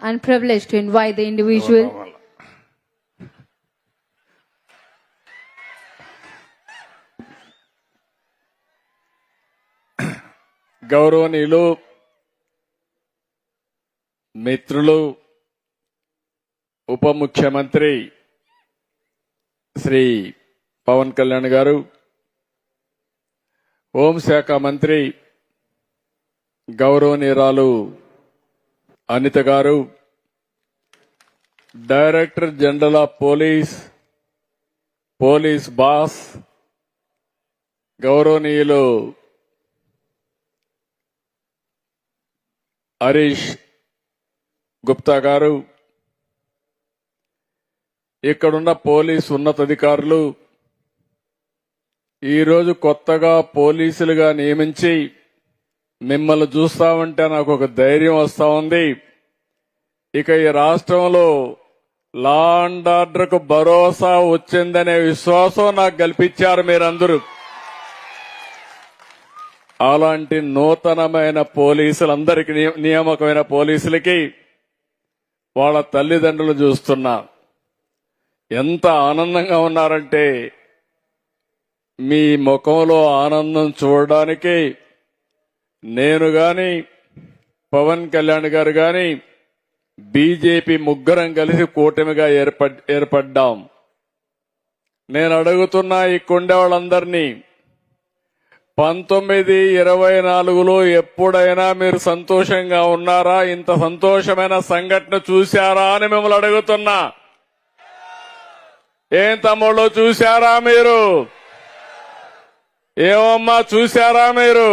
and privileged to invite the individual. గౌరవనీయులు మిత్రులు ఉప ముఖ్యమంత్రి శ్రీ పవన్ కళ్యాణ్ గారు, హోంశాఖ మంత్రి గౌరవనీయురాలు అనిత గారు, director general of police boss గౌరవనీయులు హరీష్ గుప్తా గారు, ఇక్కడున్న పోలీస్ ఉన్నతాధికారులు, ఈరోజు కొత్తగా పోలీసులుగా నియమించి మిమ్మల్ని చూస్తా ఉంటే నాకు ఒక ధైర్యం వస్తా ఉంది. ఇక ఈ రాష్ట్రంలో లా అండ్ ఆర్డర్కు భరోసా వచ్చిందనే విశ్వాసం నాకు కల్పించారు మీరందరూ. అలాంటి నూతనమైన పోలీసులందరికీ, నియామకమైన పోలీసులకి వాళ్ళ తల్లిదండ్రులు చూస్తున్నా ఎంత ఆనందంగా ఉన్నారంటే, మీ ముఖంలో ఆనందం చూడడానికి నేను గాని పవన్ కళ్యాణ్ గారు గాని బీజేపీ ముగ్గురం కలిసి కూటమిగా ఏర్పడ్డాం. నేను అడుగుతున్నా ఈ కొండే వాళ్ళందరినీ, 1924లో ఎప్పుడైనా మీరు సంతోషంగా ఉన్నారా? ఇంత సంతోషమైన సంఘటన చూశారా అని మిమ్మల్ని అడుగుతున్నా. ఏం తమ్ముళ్ళు చూశారా మీరు? ఏమమ్మా చూశారా మీరు?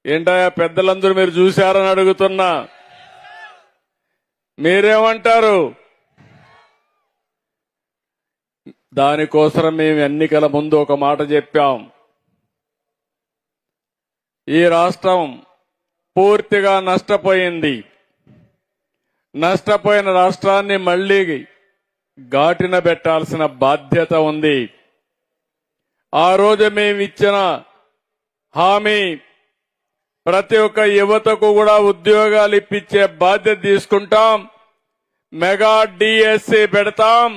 ఏంటయ్యా పెద్దలందరూ మీరు చూశారని అడుగుతున్నా. మీరేమంటారు? దానికోసం మేము ఎన్నికల ముందు ఒక మాట చెప్పాం. ఈ రాష్ట్రం పూర్తిగా నష్టపోయింది. నష్టపోయిన రాష్ట్రాన్ని మళ్లీ ఘాటిన పెట్టాల్సిన బాధ్యత ఉంది. ఆ రోజు మేము ఇచ్చిన హామీ, ప్రతి ఒక్క యువతకు కూడా ఉద్యోగాలు ఇప్పించే బాధ్యత తీసుకుంటాం. మెగా డిఎస్సి పెడతాం,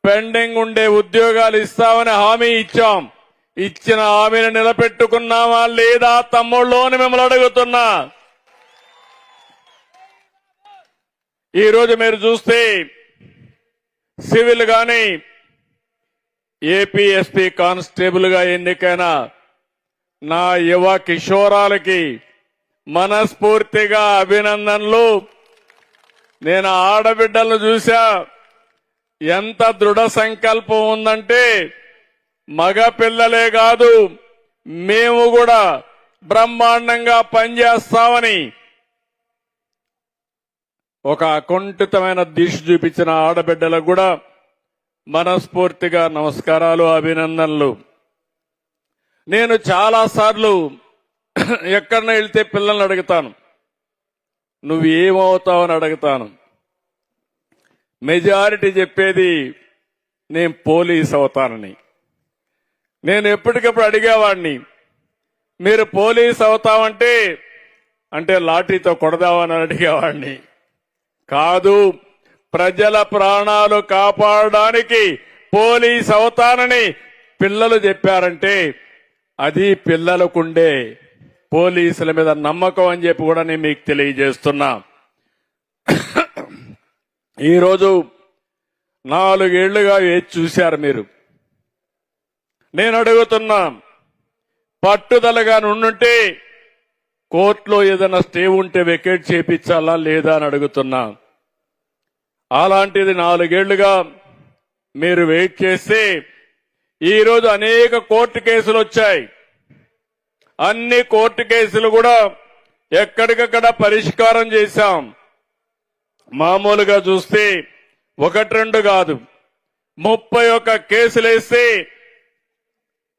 పెండింగ్ ఉండే ఉద్యోగాలు ఇస్తామని హామీ ఇచ్చాం. ఇచ్చిన హామీని నిలబెట్టుకున్నామా లేదా తమ్ముళ్ళు అని మిమ్మల్ని అడుగుతున్నా. ఈరోజు మీరు చూస్తే సివిల్ గాని ఏపీఎస్పీ కానిస్టేబుల్ గా ఎన్నికైన నా యువ కిషోరాలకి మనస్ఫూర్తిగా అభినందనలు. నేను ఆడబిడ్డలను చూసా, ఎంత దృఢ సంకల్పం ఉందంటే, మగ పిల్లలే కాదు మేము కూడా బ్రహ్మాండంగా పనిచేస్తామని ఒక అకుంఠితమైన దిశ చూపించిన ఆడబిడ్డలకు కూడా మనస్ఫూర్తిగా నమస్కారాలు, అభినందనలు. నేను చాలా సార్లు ఎక్కడన్నా వెళ్తే పిల్లల్ని అడుగుతాను, నువ్వు ఏమవుతావని అడుగుతాను. మెజారిటీ చెప్పేది నేను పోలీస్ అవుతానని. నేను ఎప్పటికప్పుడు అడిగేవాడిని, మీరు పోలీస్ అవుతామంటే అంటే లాఠీతో కొడదామని అడిగేవాడిని. కాదు, ప్రజల ప్రాణాలు కాపాడడానికి పోలీస్ అవుతానని పిల్లలు చెప్పారంటే అది పిల్లలకుండే పోలీసుల మీద నమ్మకం అని చెప్పి కూడా నేను మీకు తెలియజేస్తున్నా. ఈరోజు 4 ఏళ్లుగా వేచి చూశారు మీరు. నేను అడుగుతున్నా, పట్టుదలగా నుండుంటే కోర్టులో ఏదైనా స్టే ఉంటే వెకేట్ చేపించాలా లేదా అని అడుగుతున్నా. అలాంటిది 4 ఏళ్లుగా మీరు వెయిట్ చేస్తే ఈరోజు అనేక కోర్టు కేసులు వచ్చాయి. అన్ని కోర్టు కేసులు కూడా ఎక్కడికక్కడ పరిష్కారం చేశాం. మామూలుగా చూస్తే 1-2 కాదు, 31 కేసులు వేస్తే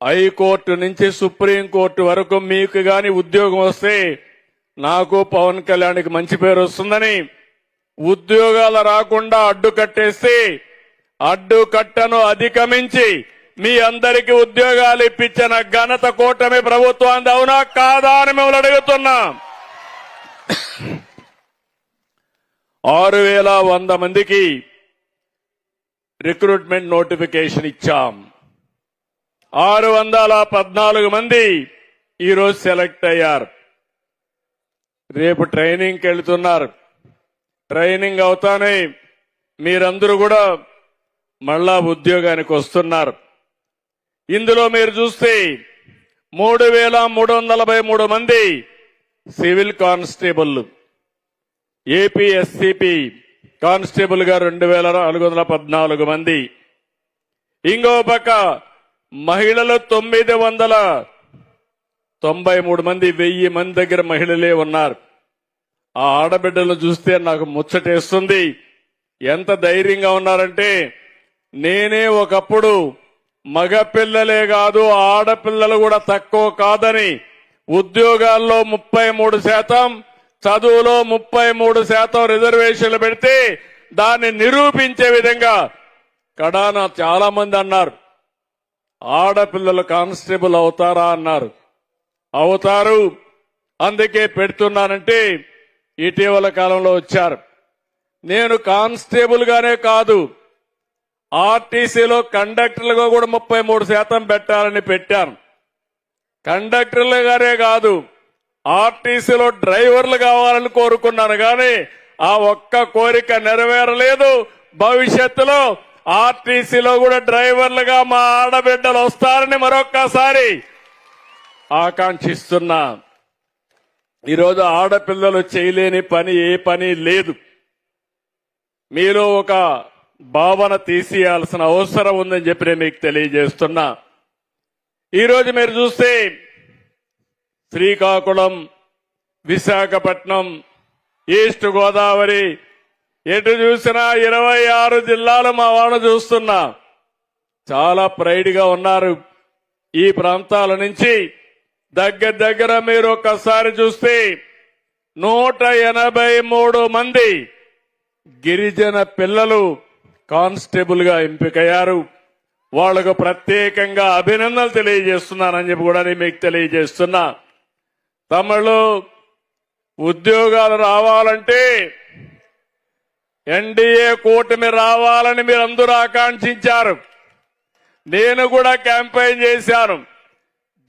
హైకోర్టు నుంచి సుప్రీంకోర్టు వరకు మీకు గాని ఉద్యోగం వస్తే నాకు పవన్ కళ్యాణ్కి మంచి పేరు వస్తుందని ఉద్యోగాలు రాకుండా అడ్డుకట్టేస్తే అడ్డుకట్టను అధిగమించి మీ అందరికీ ఉద్యోగాలు ఇప్పించిన ఘనత కూటమి ప్రభుత్వం. అవునా కాదా అని మిమ్మల్ని అడుగుతున్నా. 6100 మందికి రిక్రూట్మెంట్ నోటిఫికేషన్ ఇచ్చాం. 614 మంది ఈరోజు సెలెక్ట్ అయ్యారు. రేపు ట్రైనింగ్కి వెళ్తున్నారు. ట్రైనింగ్ అవుతానే మీరందరూ కూడా మళ్ళా ఉద్యోగానికి వస్తున్నారు. ఇందులో మీరు చూస్తే 3343 మంది సివిల్ కానిస్టేబుల్, ఏపీఎస్సిపి కానిస్టేబుల్ గా 2414 మంది. ఇంకో పక్క మహిళలు 993 మంది, 1000 మంది దగ్గర మహిళలే ఉన్నారు. ఆ ఆడబిడ్డలు చూస్తే నాకు ముచ్చటేస్తుంది. ఎంత ధైర్యంగా ఉన్నారంటే, నేనే ఒకప్పుడు మగ పిల్లలే కాదు ఆడపిల్లలు కూడా తక్కువ కాదని ఉద్యోగాల్లో 33%, చదువులో 33% రిజర్వేషన్లు పెడితే దాన్ని నిరూపించే విధంగా కడాన చాలా మంది అన్నారు, ఆడపిల్లలు కానిస్టేబుల్ అవుతారా అన్నారు. అవుతారు, అందుకే పెడుతున్నానంటే ఇటీవల కాలంలో వచ్చారు. నేను కానిస్టేబుల్ గానే కాదు, ఆర్టీసీలో కండక్టర్లుగా కూడా 33% పెట్టాలని పెట్టాను. కండక్టర్లు గానే కాదు, ఆర్టీసీలో డ్రైవర్లు కావాలని కోరుకున్నాను. కానీ ఆ ఒక్క కోరిక నెరవేరలేదు. భవిష్యత్తులో ఆర్టీసీలో కూడా డ్రైవర్లుగా మా ఆడబిడ్డలు వస్తారని మరొక్కసారి ఆకాంక్షిస్తున్నా. ఈరోజు ఆడపిల్లలు చేయలేని పని ఏ పని లేదు. మీలో ఒక భావన తీసేయాల్సిన అవసరం ఉందని చెప్పి నేను మీకు తెలియజేస్తున్నా. ఈరోజు మీరు చూస్తే శ్రీకాకుళం, విశాఖపట్నం, ఈస్ట్ గోదావరి, ఎటు చూసినా 26 జిల్లాలు మా వాళ్ళు చూస్తున్నా. చాలా ప్రైడ్ గా ఉన్నారు. ఈ ప్రాంతాల నుంచి దగ్గర మీరు ఒక్కసారి చూస్తే 183 మంది గిరిజన పిల్లలు కానిస్టేబుల్ గా ఎంపికయ్యారు. వాళ్లకు ప్రత్యేకంగా అభినందనలు తెలియజేస్తున్నానని చెప్పి కూడా నేను మీకు తెలియజేస్తున్నా. తమిళ ఉద్యోగాలు రావాలంటే ఎన్డీఏ కూటమి రావాలని మీరందరూ ఆకాంక్షించారు. నేను కూడా క్యాంపెయిన్ చేశాను.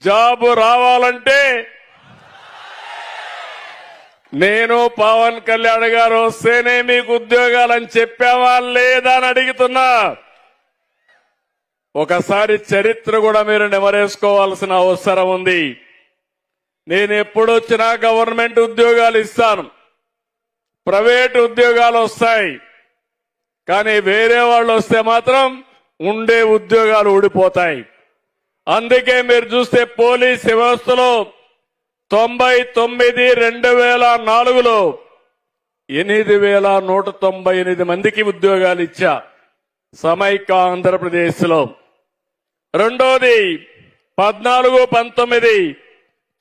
జాబ్ రావాలంటే నేను పవన్ కళ్యాణ్ గారు వస్తేనే మీకు ఉద్యోగాలని చెప్పావా లేదా అని అడుగుతున్నా. ఒకసారి చరిత్ర కూడా మీరు నెమరేసుకోవాల్సిన అవసరం ఉంది. నేను ఎప్పుడొచ్చినా గవర్నమెంట్ ఉద్యోగాలు ఇస్తాను, ప్రైవేట్ ఉద్యోగాలు వస్తాయి. కానీ వేరే వాళ్ళు వస్తే మాత్రం ఉండే ఉద్యోగాలు ఊడిపోతాయి. అందుకే మీరు చూస్తే పోలీస్ వ్యవస్థలో 99 2004లో 8198 మందికి ఉద్యోగాలు ఇచ్చా సమైక్య ఆంధ్రప్రదేశ్ లో. రెండోది 14-19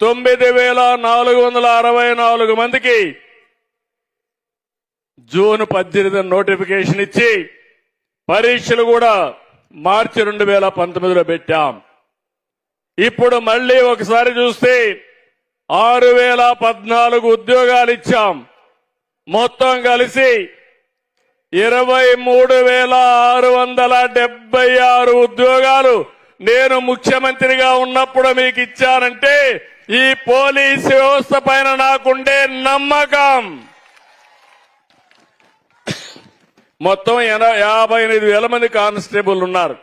9464 మందికి జూన్ 18 నోటిఫికేషన్ ఇచ్చి పరీక్షలు కూడా మార్చి 2019లో పెట్టాం. ఇప్పుడు మళ్లీ ఒకసారి చూస్తే 6014 ఉద్యోగాలు ఇచ్చాం. మొత్తం కలిసి 23676 ఉద్యోగాలు నేను ముఖ్యమంత్రిగా ఉన్నప్పుడు మీకు ఇచ్చానంటే ఈ పోలీసు వ్యవస్థ పైన నాకుండే నమ్మకం. మొత్తం 58,000 మంది కానిస్టేబుల్ ఉన్నారు.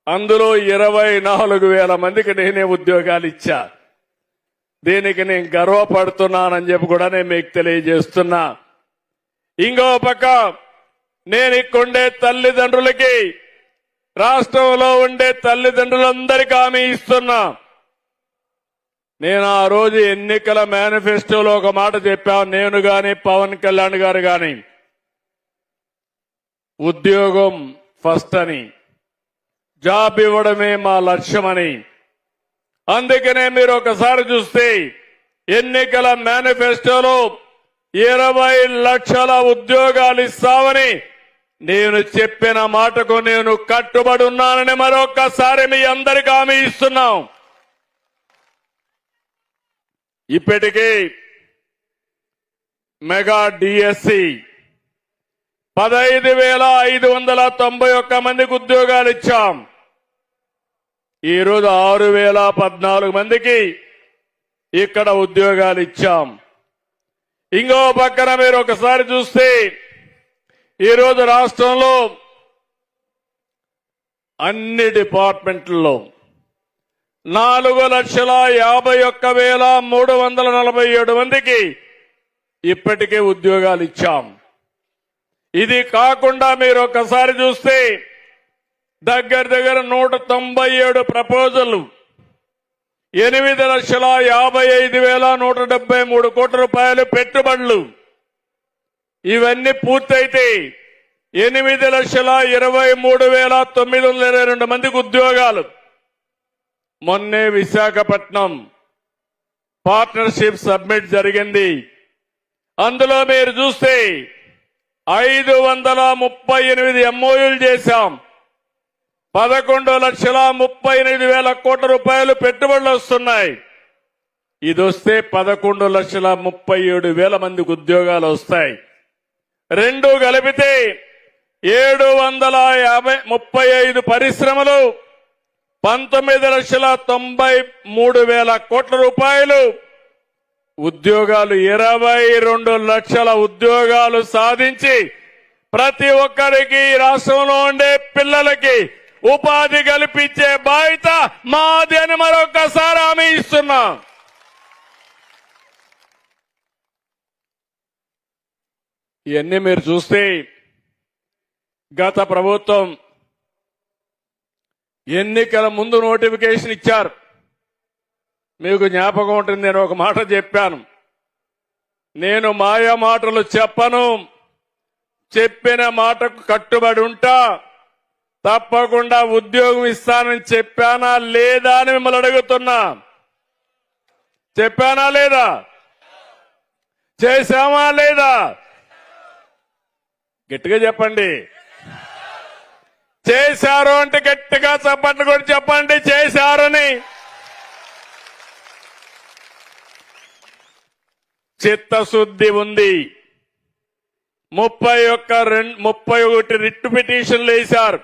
అందులో 24,000 మందికి నేనే ఉద్యోగాలు ఇచ్చా. దీనికి నేను గర్వపడుతున్నానని చెప్పి కూడా నేను మీకు తెలియజేస్తున్నా. ఇంకో పక్క నేను ఇక్కడుండే తల్లిదండ్రులకి, రాష్ట్రంలో ఉండే తల్లిదండ్రులందరికీ హామీ ఇస్తున్నా. నేను ఆ రోజు ఎన్నికల మేనిఫెస్టోలో ఒక మాట చెప్పాను. నేను గాని పవన్ కళ్యాణ్ గారు గాని ఉద్యోగం ఫస్ట్ అని, జాబ్ ఇవ్వడమే మా లక్ష్యమని. అందుకనే మీరు ఒకసారి చూస్తే ఎన్నికల మేనిఫెస్టోలో 20 లక్షల ఉద్యోగాలు ఇస్తామని నేను చెప్పిన మాటకు నేను కట్టుబడి ఉన్నానని మరొక్కసారి మీ అందరికీ హామీ ఇస్తున్నాం. ఇప్పటికీ మెగా డిఎస్సి 15,591 మందికి ఉద్యోగాలు ఇచ్చాం. ఈరోజు 6,014 మందికి ఇక్కడ ఉద్యోగాలు ఇచ్చాం. ఇంకో పక్కన మీరు ఒకసారి చూస్తే ఈరోజు రాష్ట్రంలో అన్ని డిపార్ట్మెంట్లలో 4,51,347 మందికి ఇప్పటికే ఉద్యోగాలు ఇచ్చాం. ఇది కాకుండా మీరు ఒకసారి చూస్తే దగ్గర 197 ప్రపోజల్ 8,55,173 కోట్ల రూపాయలు పెట్టుబడులు ఇవన్నీ పూర్తయితే 8,23,922 మందికి ఉద్యోగాలు. మొన్నే విశాఖపట్నం పార్ట్నర్షిప్ సబ్మిట్ జరిగింది. అందులో మీరు చూస్తే 538 ఎంఓయూలు చేశాం. 11,38,000 కోట్ల రూపాయలు పెట్టుబడులు వస్తున్నాయి. ఇది వస్తే 11,37,000 మందికి ఉద్యోగాలు వస్తాయి. రెండు కలిపితే 735 పరిశ్రమలు 19,93,000 కోట్ల రూపాయలు ఉద్యోగాలు 22 లక్షల ఉద్యోగాలు సాధించి ప్రతి ఒక్కరికి రాష్ట్రంలో ఉండే పిల్లలకి ఉపాధి కల్పించే బాధ్యత మాది అని మరొకసారి హామీ ఇస్తున్నా. ఇవన్నీ మీరు చూస్తే గత ప్రభుత్వం ఎన్నికల ముందు నోటిఫికేషన్ ఇచ్చారు. మీకు జ్ఞాపకం ఉంటుంది, నేను ఒక మాట చెప్పాను. నేను మాయా మాటలు చెప్పను, చెప్పిన మాటకు కట్టుబడి ఉంటా. తప్పకుండా ఉద్యోగం ఇస్తానని చెప్పానా లేదా అని మిమ్మల్ని అడుగుతున్నా. చెప్పానా లేదా? చేశామా లేదా? గట్టిగా చెప్పండి. చేశారు అంటే గట్టిగా చప్పట్లు కూడా చెప్పండి చేశారని. చిత్తశుద్ధి ఉంది. 31 రిట్ పిటిషన్లు వేశారు.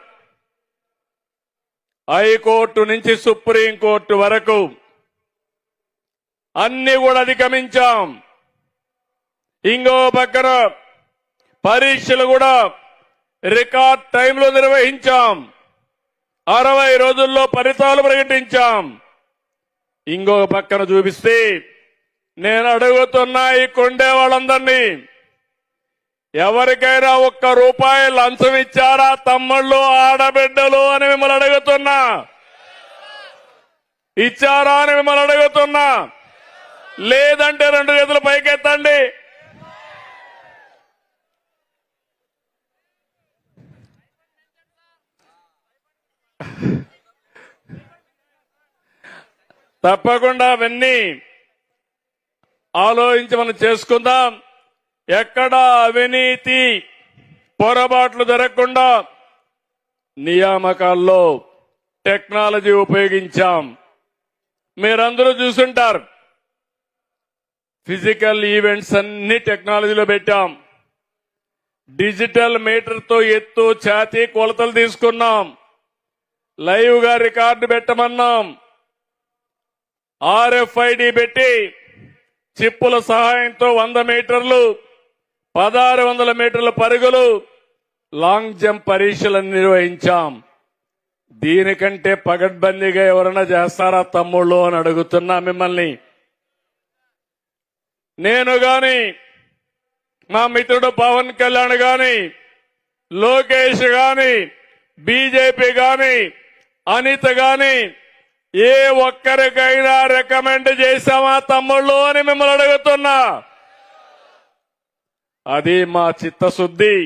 హైకోర్టు నుంచి సుప్రీంకోర్టు వరకు అన్ని కూడా అధిగమించాం. ఇంకో పక్కన పరీక్షలు కూడా రికార్డ్ టైంలో నిర్వహించాం. 60 రోజుల్లో ఫలితాలు ప్రకటించాం. ఇంకో పక్కన చూపిస్తే నేను అడుగుతున్నా ఈ కొండే వాళ్ళందరినీ, ఎవరికైనా ₹1 లంచం ఇచ్చారా తమ్ముళ్ళు ఆడబిడ్డలు అని మిమ్మల్ని అడుగుతున్నా. ఇచ్చారా అని మిమ్మల్ని అడుగుతున్నా. లేదంటే 2 చేతులు పైకెత్తండి. తప్పకుండా అవన్నీ ఆలోచించి మనం చేసుకుందాం. ఎక్కడ అవినీతి పొరపాట్లు జరగకుండా నియామకాల్లో టెక్నాలజీ ఉపయోగించాం. మీరందరూ చూసుంటారు, ఫిజికల్ ఈవెంట్స్ అన్ని టెక్నాలజీలో పెట్టాం. డిజిటల్ మీటర్తో ఎత్తు ఛాతీ కొలతలు తీసుకున్నాం. లైవ్ గా రికార్డు పెట్టమన్నాం. RFID పెట్టి చిప్పుల సహాయంతో 100 మీటర్లు 1600 మీటర్ల పరుగులు లాంగ్ జంప్ పరీక్షలను నిర్వహించాం. దీనికంటే పగడ్బందీగా ఎవరైనా చేస్తారా తమ్ముళ్ళు అని అడుగుతున్నా మిమ్మల్ని. నేను గాని, మా మిత్రుడు పవన్ కళ్యాణ్ గాని, లోకేష్ గాని, బీజేపీ గాని, అనిత గాని ఏ ఒక్కరికైనా రికమెండ్ చేశామా తమ్ముళ్ళు అని మిమ్మల్ని అడుగుతున్నా. అది మా చిత్తశుద్ధి,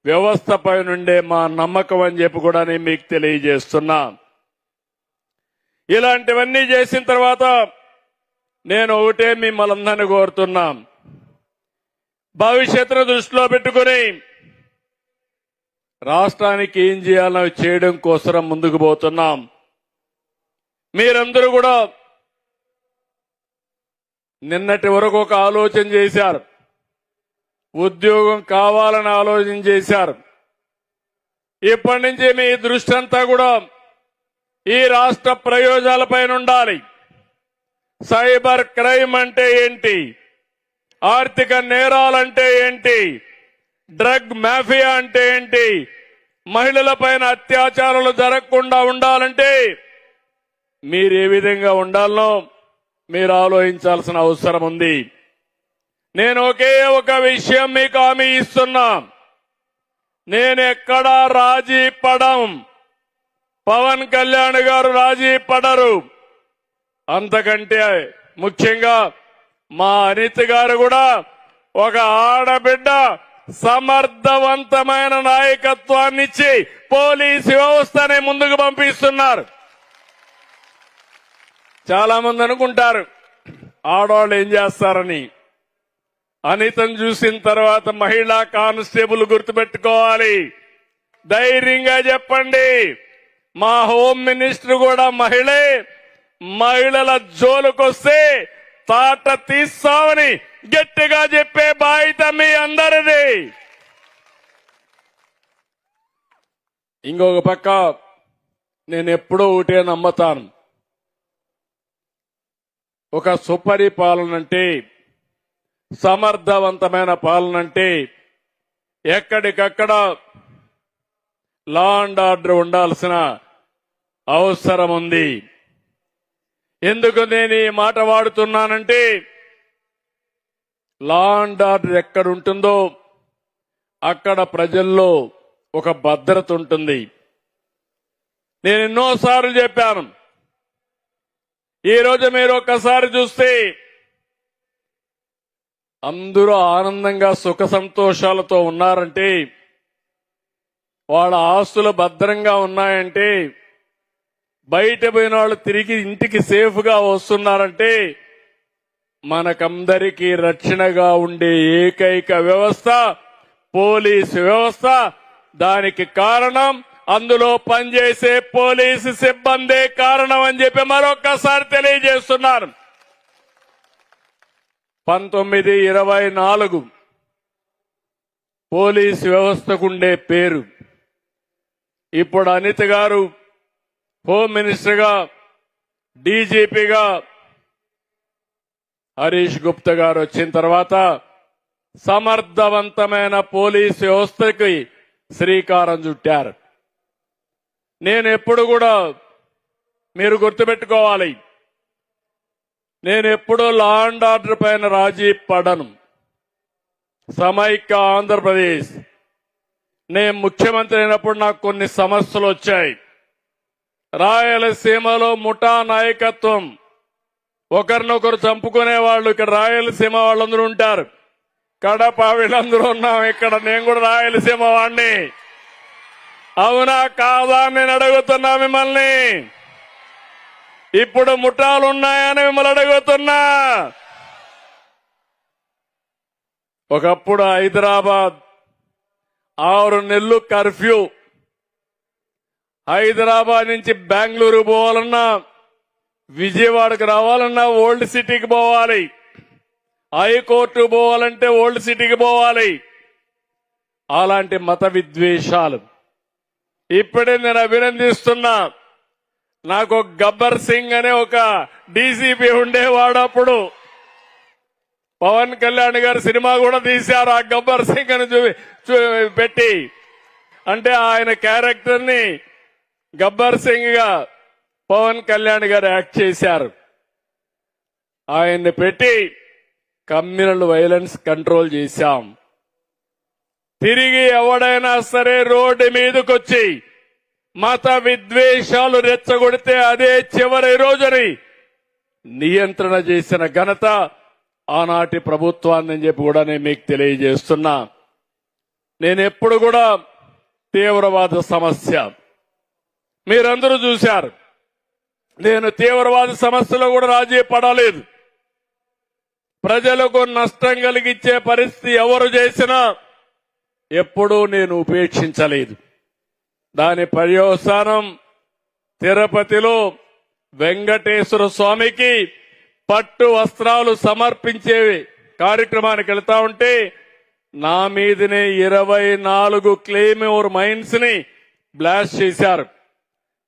వ్యవస్థపై నుండే మా నమ్మకం అని చెప్పి కూడా నేను మీకు తెలియజేస్తున్నా. ఇలాంటివన్నీ చేసిన తర్వాత నేను ఒకటే మిమ్మల్ని అందరినీ కోరుతున్నా, భవిష్యత్తును దృష్టిలో పెట్టుకుని రాష్ట్రానికి ఏం చేయాలో చేయడం కోసం ముందుకు పోతున్నాం. మీరందరూ కూడా నిన్నటి వరకు ఒక ఆలోచన చేశారు. ఉద్యోగం కావాలని ఆలోచన చేశారు. ఇప్పటి నుంచి మీ దృష్టి అంతా కూడా ఈ రాష్ట్ర ప్రయోజనాలపైన ఉండాలి. సైబర్ క్రైమ్ అంటే ఏంటి, ఆర్థిక నేరాలంటే ఏంటి, డ్రగ్ మాఫియా అంటే ఏంటి, మహిళలపైన అత్యాచారాలు జరగకుండా ఉండాలంటే మీరు ఏ విధంగా ఉండాలనో మీరు ఆలోచించాల్సిన అవసరం ఉంది. నేను ఒకే ఒక విషయం మీకు హామీ ఇస్తున్నా, నేను ఎక్కడా రాజీ పడం. పవన్ కళ్యాణ్ గారు రాజీ పడరు. అంతకంటే ముఖ్యంగా మా అనిత గారు కూడా ఒక ఆడబిడ్డ సమర్థవంతమైన నాయకత్వాన్ని ఇచ్చి పోలీసు వ్యవస్థని ముందుకు పంపిస్తున్నారు. చాలా మంది అనుకుంటారు ఆడవాళ్ళు ఏం చేస్తారని. అనితను చూసిన తర్వాత మహిళా కానిస్టేబుల్ గుర్తుపెట్టుకోవాలి. ధైర్యంగా చెప్పండి, మా హోమ్ మినిస్టర్ కూడా మహిళే. మహిళల జోలుకొస్తే తాట తీస్తామని గట్టిగా చెప్పే బాధ్యత మీ అందరిది. ఇంకొక పక్క నేను ఎప్పుడూ ఒకటే నమ్ముతాను, ఒక సుపరిపాలన అంటే, సమర్థవంతమైన పాలన అంటే ఎక్కడికక్కడ లా అండ్ ఆర్డర్ ఉండాల్సిన అవసరం ఉంది. ఎందుకు నేను ఈ మాట వాడుతున్నానంటే, లా అండ్ ఆర్డర్ ఎక్కడ ఉంటుందో అక్కడ ప్రజల్లో ఒక భద్రత ఉంటుంది. నేను ఎన్నోసార్లు చెప్పాను. ఈ రోజు మీరు ఒక్కసారి చూస్తే అందరూ ఆనందంగా సుఖ సంతోషాలతో ఉన్నారంటే, వాళ్ళ ఆస్తులు భద్రంగా ఉన్నాయంటే, బయట పోయిన వాళ్ళు తిరిగి ఇంటికి సేఫ్ గా వస్తున్నారంటే, మనకందరికీ రక్షణగా ఉండే ఏకైక వ్యవస్థ పోలీసు వ్యవస్థ. దానికి కారణం అందులో పనిచేసే పోలీసు సిబ్బందే కారణం అని చెప్పి మరొక్కసారి తెలియజేస్తున్నాను. 1924 పోలీసు వ్యవస్థకుండే పేరు. ఇప్పుడు అనిత గారు హోమ్ మినిస్టర్ గా, డీజీపీగా హరీష్ గుప్తా గారు వచ్చిన తర్వాత సమర్థవంతమైన పోలీసు వ్యవస్థకి శ్రీకారం చుట్టారు. నేను ఎప్పుడు కూడా మీరు గుర్తుపెట్టుకోవాలి, నేను ఎప్పుడూ లా అండ్ ఆర్డర్ పైన రాజీ పడను. సమైక్య ఆంధ్రప్రదేశ్ నేను ముఖ్యమంత్రి అయినప్పుడు నాకు కొన్ని సమస్యలు వచ్చాయి. రాయలసీమలో ముఠా నాయకత్వం, ఒకరినొకరు చంపుకునే వాళ్ళు ఇక్కడ రాయలసీమ వాళ్ళందరూ ఉంటారు. కడప వీళ్ళందరూ ఉన్నాం ఇక్కడ. నేను కూడా రాయలసీమ వాడిని. అవునా కాదా నేను అడుగుతున్నా మిమ్మల్ని. ఇప్పుడు ముఠాలు ఉన్నాయని మిమ్మల్ని అడుగుతున్నా. ఒకప్పుడు హైదరాబాద్ 6 నెలలు కర్ఫ్యూ. హైదరాబాద్ నుంచి బెంగళూరు పోవాలన్నా, విజయవాడకు రావాలన్నా ఓల్డ్ సిటీకి పోవాలి. హైకోర్టు పోవాలంటే ఓల్డ్ సిటీకి పోవాలి. అలాంటి మత విద్వేషాలు ఇప్పుడే నేను అభినందిస్తున్నా. నాకు గబ్బర్ సింగ్ అనే ఒక డీసీపీ ఉండేవాడు. అప్పుడు పవన్ కళ్యాణ్ గారు సినిమా కూడా తీశారు ఆ గబ్బర్ సింగ్ అని పెట్టి. అంటే ఆయన క్యారెక్టర్ ని గబ్బర్ సింగ్ గా పవన్ కళ్యాణ్ గారు యాక్ట్ చేశారు. ఆయన్ని పెట్టి కమ్యూనల్ వైలెన్స్ కంట్రోల్ చేశాం. తిరిగి ఎవడైనా సరే రోడ్డు మీదకొచ్చి మత విద్వేషాలు రెచ్చగొడితే అదే చివరి రోజుని నియంత్రణ చేసిన ఘనత ఆనాటి ప్రభుత్వాన్ని చెప్పి కూడా నేను మీకు తెలియజేస్తున్నా. నేను ఎప్పుడు కూడా తీవ్రవాద సమస్య మీరందరూ చూశారు. నేను తీవ్రవాద సమస్యలో కూడా రాజీ పడలేదు. ప్రజలకు నష్టం కలిగించే పరిస్థితి ఎవరు చేసినా ఎప్పుడూ నేను ఉపేక్షించలేదు. దాని పర్యవసానం తిరుపతిలో వెంకటేశ్వర స్వామికి పట్టు వస్త్రాలు సమర్పించే కార్యక్రమానికి వెళ్తా ఉంటే నా మీదనే 24 క్లెయిమోర్ మైన్స్ ని బ్లాస్ట్ చేశారు.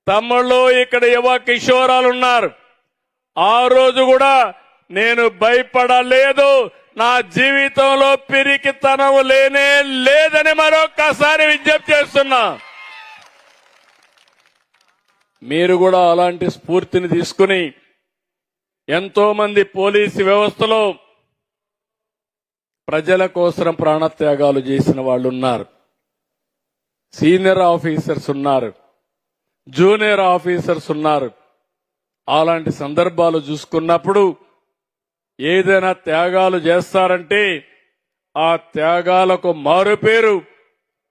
తమ్ముళ్ళు ఇక్కడ యువ కిషోరాలు ఉన్నారు. ఆ రోజు కూడా నేను భయపడలేదు. నా జీవితంలో పిరికితనం లేనే లేదని మరొక్కసారి విజ్ఞప్తి చేస్తున్నా. మీరు కూడా అలాంటి స్ఫూర్తిని తీసుకుని ఎంతో మంది పోలీసు వ్యవస్థలో ప్రజల కోసం ప్రాణత్యాగాలు చేసిన వాళ్ళు ఉన్నారు. సీనియర్ ఆఫీసర్స్ ఉన్నారు, జూనియర్ ఆఫీసర్స్ ఉన్నారు. అలాంటి సందర్భాలు చూసుకున్నప్పుడు ఏదైనా త్యాగాలు చేస్తారంటే ఆ త్యాగాలకు మారుపేరు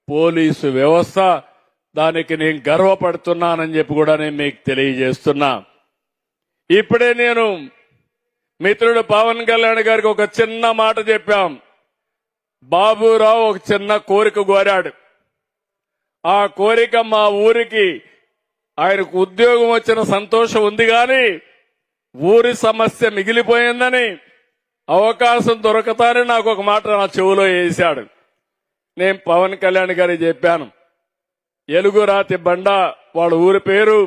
పోలీసు వ్యవస్థ. దానికి నేను గర్వపడుతున్నానని చెప్పి కూడా నేను మీకు తెలియజేస్తున్నా. ఇప్పుడే నేను మిత్రుడు పవన్ కళ్యాణ్ గారికి ఒక చిన్న మాట చెప్పాం. బాబురావు ఒక చిన్న కోరిక కోరాడు. ఆ కోరిక మా ఊరికి ఆయనకు ఉద్యోగం వచ్చిన సంతోషం ఉంది కానీ ఊరి సమస్య మిగిలిపోయిందని అవకాశం దొరకతానే నాకు ఒక మాట నా చెవులో వేశాడు. నేను పవన్ కళ్యాణ్ గారికి చెప్పాను, ఎలుగురాతి బండ వాళ్ళ ఊరి పేరు,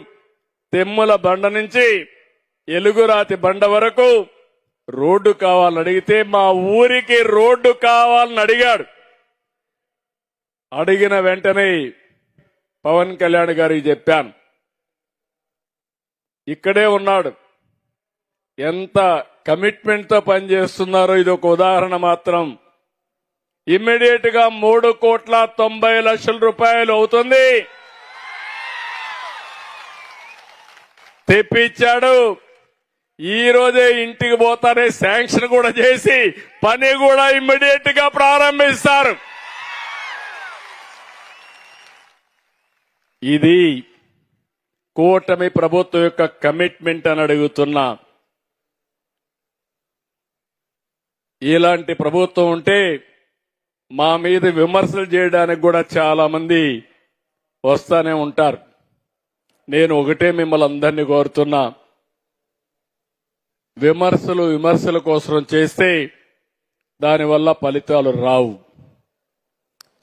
తెమ్ముల బండ నుంచి ఎలుగురాతి బండ వరకు రోడ్డు కావాలని అడిగితే మా ఊరికి రోడ్డు కావాలని అడిగాడు. అడిగిన వెంటనే పవన్ కళ్యాణ్ గారికి చెప్పాను. ఇక్కడే ఉన్నాడు. ఎంత కమిట్మెంట్ తో పనిచేస్తున్నారో ఇది ఒక ఉదాహరణ మాత్రం. ఇమ్మీడియట్ గా 3,90,00,000 రూపాయలు అవుతుంది తెప్పించాడు. ఈ రోజే ఇంటికి పోతానే శాంక్షన్ కూడా చేసి పని కూడా ఇమ్మీడియట్ గా ప్రారంభిస్తారు. ఇది కూటమి ప్రభుత్వం యొక్క కమిట్మెంట్ అని అడుగుతున్నా. ఇలాంటి ప్రభుత్వం ఉంటే మా మీద విమర్శలు చేయడానికి కూడా చాలా మంది వస్తానే ఉంటారు. నేను ఒకటే మిమ్మల్ని అందరినీ కోరుతున్నా, విమర్శల కోసం చేస్తే దానివల్ల ఫలితాలు రావు.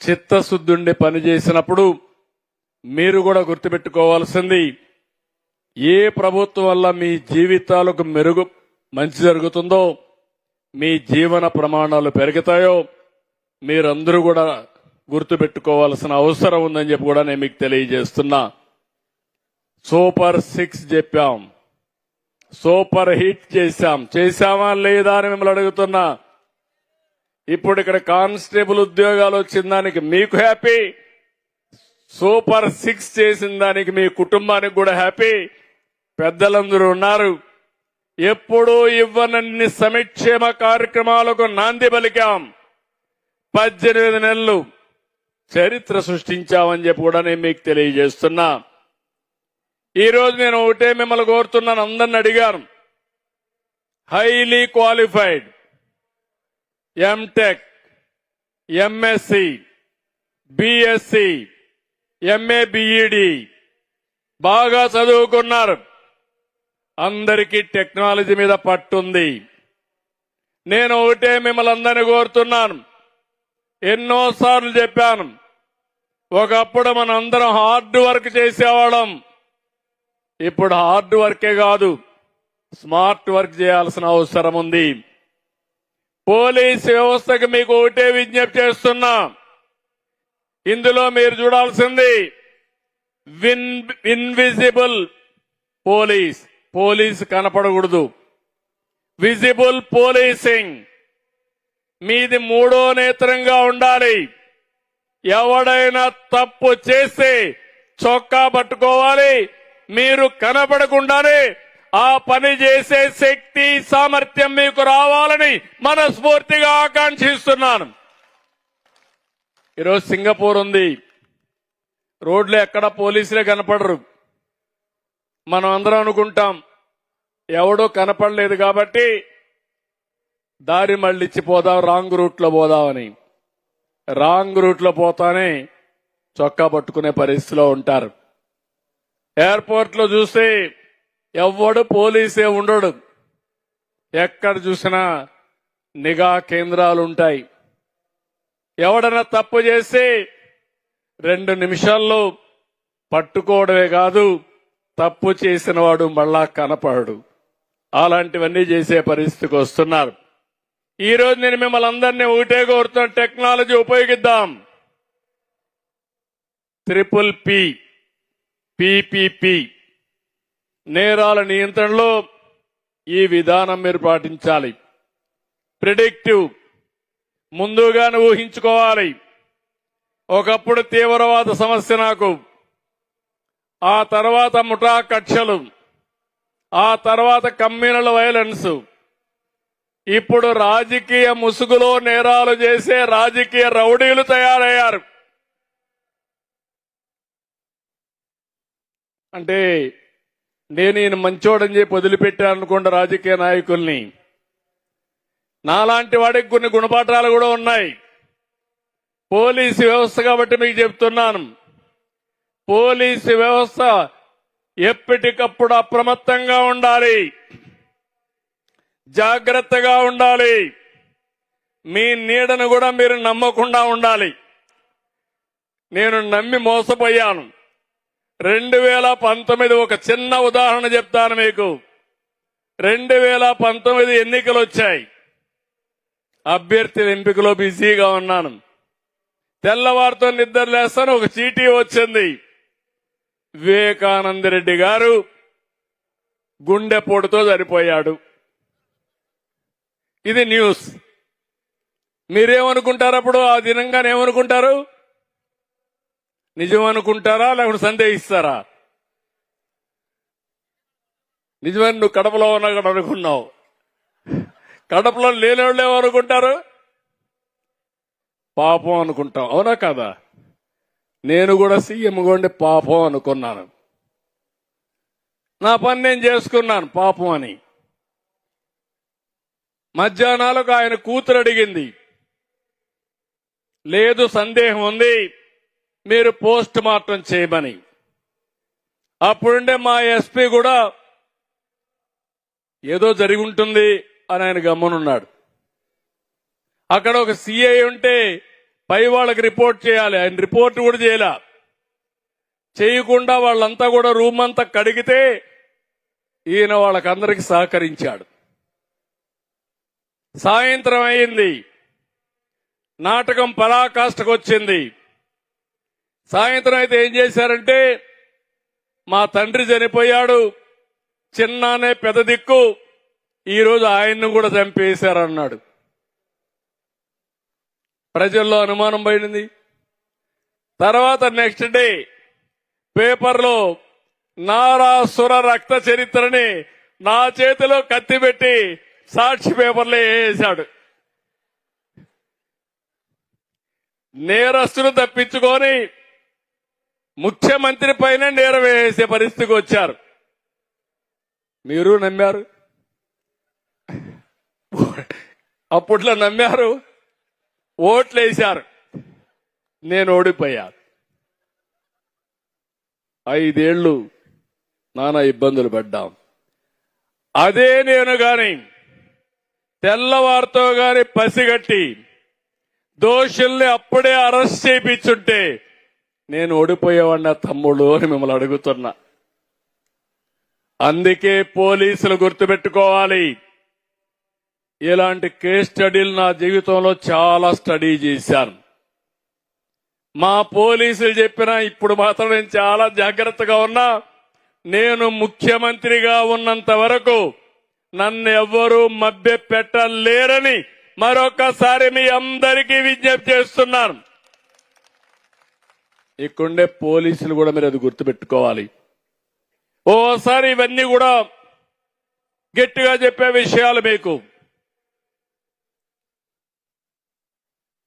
చిత్తశుద్ధుండి పనిచేసినప్పుడు మీరు కూడా గుర్తుపెట్టుకోవాల్సింది, ఏ ప్రభుత్వం వల్ల మీ జీవితాలకు మంచి జరుగుతుందో, మీ జీవన ప్రమాణాలు పెరుగుతాయో మీరందరూ కూడా గుర్తుపెట్టుకోవాల్సిన అవసరం ఉందని చెప్పి కూడా నేను మీకు తెలియజేస్తున్నా. సూపర్ 6 చెప్పాం, సూపర్ హిట్ చేశామా లేదా అని మిమ్మల్ని అడుగుతున్నా. ఇప్పుడు ఇక్కడ కానిస్టేబుల్ ఉద్యోగాలు వచ్చిన దానికి మీకు హ్యాపీ, సూపర్ 6 చేసిన దానికి మీ కుటుంబానికి కూడా హ్యాపీ. పెద్దలందరూ ఉన్నారు. ఎప్పుడూ ఇవ్వనన్ని సంక్షేమ కార్యక్రమాలకు నాంది పలికాం. 18 నెలలు చరిత్ర సృష్టించామని చెప్పి కూడా నేను మీకు తెలియజేస్తున్నా. ఈ రోజు నేను ఒకటే మిమ్మల్ని కోరుతున్నాను, అందరిని అడిగాను. Highly qualified MTech, MSc, BSc, MA, BEd బాగా చదువుకున్నారు. అందరికీ టెక్నాలజీ మీద పట్టుంది. నేను ఒకటే మిమ్మల్ని అందరినీ కోరుతున్నాను, ఎన్నోసార్లు చెప్పాను, ఒకప్పుడు మనందరం హార్డ్ వర్క్ చేసేవాళ్ళం. ఇప్పుడు హార్డ్ వర్కే కాదు, స్మార్ట్ వర్క్ చేయాల్సిన అవసరం ఉంది. పోలీస్ వ్యవస్థకు మీకు ఒకటే విజ్ఞప్తి చేస్తున్నా, ఇందులో మీరు చూడాల్సింది ఇన్విజిబుల్ పోలీస్ కనపడకూడదు, విజిబుల్ పోలీసింగ్. మీది మూడో నేత్రంగా ఉండాలి. ఎవడైనా తప్పు చేస్తే చొక్కా పట్టుకోవాలి. మీరు కనపడకుండానే ఆ పని చేసే శక్తి, సామర్థ్యం మీకు రావాలని మనస్ఫూర్తిగా ఆకాంక్షిస్తున్నాను. ఈరోజు సింగపూర్ ఉంది, రోడ్లు ఎక్కడ పోలీసులే కనపడరు. మనం అందరం అనుకుంటాం ఎవడో కనపడలేదు కాబట్టి దారి మళ్ళిచ్చి పోదాం, రాంగ్ రూట్లో పోదామని. రాంగ్ రూట్లో పోతానే చొక్కా పట్టుకునే పరిస్థితిలో ఉంటారు. ఎయిర్పోర్ట్ లో చూస్తే ఎవడు పోలీసే ఉండడు. ఎక్కడ చూసినా నిఘా కేంద్రాలు ఉంటాయి. ఎవడన్నా తప్పు చేసి 2 నిమిషాల్లో పట్టుకోవడమే కాదు, తప్పు చేసిన వాడు మళ్ళా కనపడడు. అలాంటివన్నీ చేసే పరిస్థితికి వస్తున్నారు. ఈ రోజు నేను మిమ్మల్ని అందరినీ ఒకటే కోరుతున్న, టెక్నాలజీ ఉపయోగిద్దాం. PPP నేరాల నియంత్రణలో ఈ విధానం మీరు పాటించాలి. ప్రిడిక్టివ్, ముందుగానే ఊహించుకోవాలి. ఒకప్పుడు తీవ్రవాద సమస్య నాకు, ఆ తర్వాత ముఠా కక్షలు, ఆ తర్వాత కమ్యూనల్ వైలెన్స్, ఇప్పుడు రాజకీయ ముసుగులో నేరాలు చేసే రాజకీయ రౌడీలు తయారయ్యారు. అంటే నేను ఈయన మంచోడని చెప్పి వదిలిపెట్టాను అనుకోండి రాజకీయ నాయకుల్ని. నాలాంటి వాడికి కొన్ని గుణపాఠాలు కూడా ఉన్నాయి. పోలీసు వ్యవస్థ కాబట్టి మీకు చెప్తున్నాను, పోలీసు వ్యవస్థ ఎప్పటికప్పుడు అప్రమత్తంగా ఉండాలి, జాగ్రత్తగా ఉండాలి. మీ నీడను కూడా మీరు నమ్మకుండా ఉండాలి. నేను నమ్మి మోసపోయాను. 2019 ఒక చిన్న ఉదాహరణ చెప్తాను మీకు. 2019 ఎన్నికలు వచ్చాయి. అభ్యర్థుల ఎంపికలో బిజీగా ఉన్నాను. తెల్లవారితో నిద్ర లేస్తాను, ఒక చీటీ వచ్చింది. వివేకానంద రెడ్డి గారు గుండెపోటుతో చనిపోయాడు. ఇది న్యూస్. మీరేమనుకుంటారు? అప్పుడు ఆ దినంగానే ఏమనుకుంటారు? నిజం అనుకుంటారా లేకపోతే సందేహిస్తారా? నిజమని నువ్వు కడపలో ఉన్నా కూడా అనుకున్నావు. కడపలో లేని వాళ్ళు ఏమనుకుంటారు? పాపం అనుకుంటాం. అవునా కాదా? నేను కూడా సీఎం కొండి పాపం అనుకున్నాను. నా పని నేను చేసుకున్నాను పాపం అని. మధ్యాహ్నాలకు ఆయన కూతురు అడిగింది, లేదు సందేహం ఉంది, మీరు పోస్ట్ మార్టం చేయమని. అప్పుడుండే మా ఎస్పీ కూడా ఏదో జరిగి ఉంటుంది అని ఆయన గమ్మునున్నాడు. అక్కడ ఒక సిఐ ఉంటే పై వాళ్ళకి రిపోర్ట్ చేయాలి, ఆయన రిపోర్ట్ కూడా చేయకుండా వాళ్ళంతా కూడా రూమ్ అంతా కడిగితే ఈయన వాళ్ళకందరికి సహకరించాడు. సాయంత్రం అయింది, నాటకం పరాకాష్ఠకు వచ్చింది. సాయంత్రం అయితే ఏం చేశారంటే, మా తండ్రి చనిపోయాడు, చిన్నానే పెద్ద దిక్కు, ఈరోజు ఆయన్ను కూడా చంపేశారన్నాడు. ప్రజల్లో అనుమానం పడింది. తర్వాత నెక్స్ట్ డే పేపర్లో నారాసుర రక్త చరిత్రని నా చేతిలో కత్తి పెట్టి సాక్షి పేపర్లో వేసాడు. నేరస్తులు తప్పించుకొని ముఖ్యమంత్రి పైన నేరం వేసే పరిస్థితికి వచ్చారు. మీరు నమ్మారు, అప్పట్లో నమ్మారు, ఓట్లు వేశారు. నేను ఓడిపోయాను. 5 ఏళ్లు నానా ఇబ్బందులు పడ్డాం. అదే నేను గాని తెల్లవారితో గాని పసిగట్టి దోషుల్ని అప్పుడే అరెస్ట్ చేయించుంటే నేను ఓడిపోయేవాడిన తమ్ముడు అని మిమ్మల్ని అడుగుతున్నా. అందుకే పోలీసులు గుర్తుపెట్టుకోవాలి, ఇలాంటి కేస్ స్టడీలు నా జీవితంలో చాలా స్టడీ చేశాను. మా పోలీసులు చెప్పినా ఇప్పుడు మాత్రం నేను చాలా జాగ్రత్తగా ఉన్నా. నేను ముఖ్యమంత్రిగా ఉన్నంత వరకు నన్ను ఎవ్వరూ మభ్య పెట్టలేరని మరొకసారి మీ అందరికీ విజ్ఞప్తి చేస్తున్నాను. ఇక్కడుండే పోలీసులు కూడా మీరు అది గుర్తుపెట్టుకోవాలి. ఓసారి ఇవన్నీ కూడా గట్టిగా చెప్పే విషయాలు మీకు.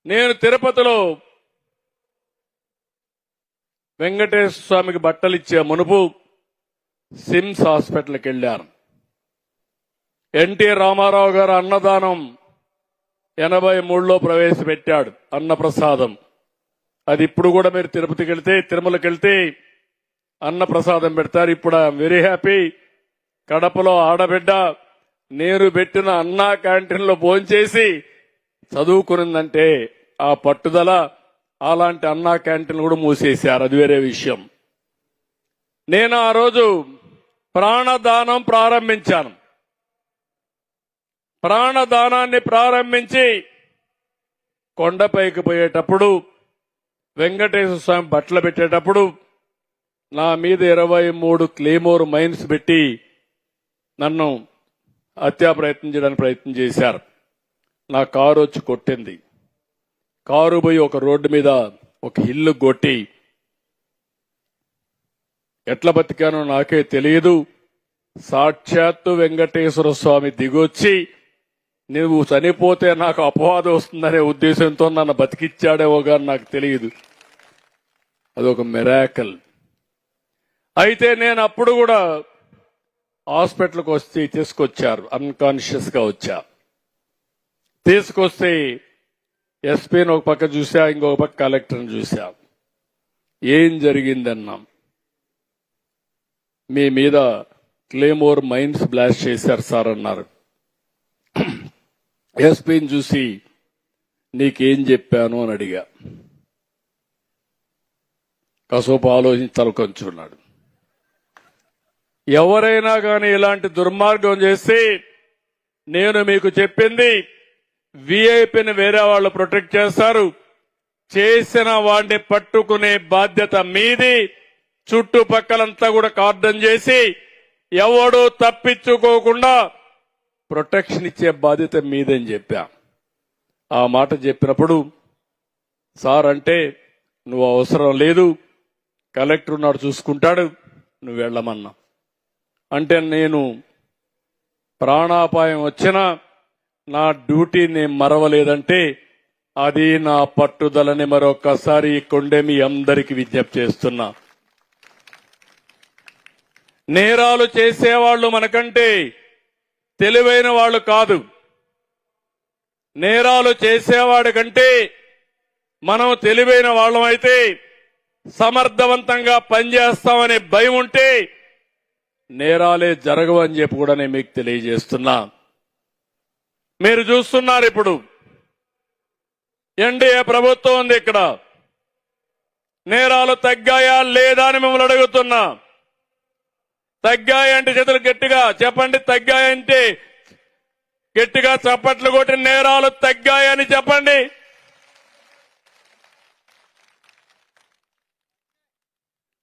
నేను తిరుపతిలో వెంకటేశ్వర స్వామికి బట్టలు ఇచ్చే మునుపు సిమ్స్ హాస్పిటల్కి వెళ్ళాను. ఎన్టీ రామారావు గారు అన్నదానం 83లో ప్రవేశపెట్టాడు, అన్నప్రసాదం. అది ఇప్పుడు కూడా మీరు తిరుపతికి వెళ్తే, తిరుమలకి వెళ్తే అన్నప్రసాదం పెడతారు. ఇప్పుడు ఐఎమ్ వెరీ హ్యాపీ. కడపలో ఆడబిడ్డ నేను పెట్టిన అన్నా క్యాంటీన్లో భోంచేసి చదువుకునిందంటే ఆ పట్టుదల. అలాంటి అన్నా క్యాంటీన్లు కూడా మూసేశారు, అది వేరే విషయం. నేను ఆ రోజు ప్రాణదానం ప్రారంభించాను. ప్రాణదానాన్ని ప్రారంభించి కొండపైకి పోయేటప్పుడు వెంకటేశ్వర స్వామి బట్టలు పెట్టేటప్పుడు నా మీద 23 క్లేమోర్ మైన్స్ పెట్టి నన్ను హత్యా ప్రయత్నం చేయడానికి ప్రయత్నం చేశారు. నా కారు వచ్చి కొట్టింది. కారు పోయి ఒక రోడ్డు మీద ఒక ఇల్లు కొట్టి ఎట్లా బతికానో నాకే తెలియదు. సాక్షాత్తు వెంకటేశ్వర స్వామి దిగొచ్చి నువ్వు చనిపోతే నాకు అపవాదం వస్తుందనే ఉద్దేశంతో నన్ను బతికిచ్చాడేవో కానీ నాకు తెలియదు. అదొక మిరాకల్. అయితే నేను అప్పుడు కూడా హాస్పిటల్కి వచ్చి తీసుకొచ్చారు, అన్కాన్షియస్ గా వచ్చా. తీసుకొస్తే ఎస్పీని ఒక పక్క చూసా, ఇంకొక పక్క కలెక్టర్ని చూసా. ఏం జరిగిందన్నాం. మీ మీద క్లేమోర్ మైన్స్ బ్లాస్ట్ చేశారు సార్ అన్నారు. ఎస్పీని చూసి నీకేం చెప్పాను అని అడిగా. కాసేపు ఆలోచించి తలకొంచున్నాడు. ఎవరైనా కానీ ఇలాంటి దుర్మార్గం చేస్తే నేను మీకు చెప్పింది, వీఐపీని వేరే వాళ్ళు ప్రొటెక్ట్ చేస్తారు, చేసిన వాడిని పట్టుకునే బాధ్యత మీది. చుట్టుపక్కలంతా కూడా కార్డన్ చేసి ఎవడూ తప్పించుకోకుండా ప్రొటెక్షన్ ఇచ్చే బాధ్యత మీదని చెప్పా. ఆ మాట చెప్పినప్పుడు సార్ అంటే నువ్వు అవసరం లేదు, కలెక్టర్ ఉన్నాడు చూసుకుంటాడు, నువ్వు వెళ్ళమన్నా. అంటే నేను ప్రాణాపాయం వచ్చినా నా డ్యూటీ నేను మరవలేదంటే అది నా పట్టుదలని మరొకసారి ఇక్కడే మీ అందరికీ విజ్ఞప్తి చేస్తున్నా. నేరాలు చేసేవాళ్లు మనకంటే తెలివైన వాళ్ళు కాదు. నేరాలు చేసేవాడి కంటే మనం తెలివైన వాళ్ళమైతే సమర్థవంతంగా పనిచేస్తామనే భయం ఉంటే నేరాలే జరగవని చెప్పి కూడా నేను మీకు తెలియజేస్తున్నా. మీరు చూస్తున్నారు, ఇప్పుడు ఎన్డీఏ ప్రభుత్వం ఉంది. ఇక్కడ నేరాలు తగ్గాయా లేదా అని మిమ్మల్ని అడుగుతున్నా. తగ్గాయంటే చేతులు గట్టిగా చెప్పండి. తగ్గాయంటే గట్టిగా చప్పట్లు కొట్టి నేరాలు తగ్గాయని చెప్పండి.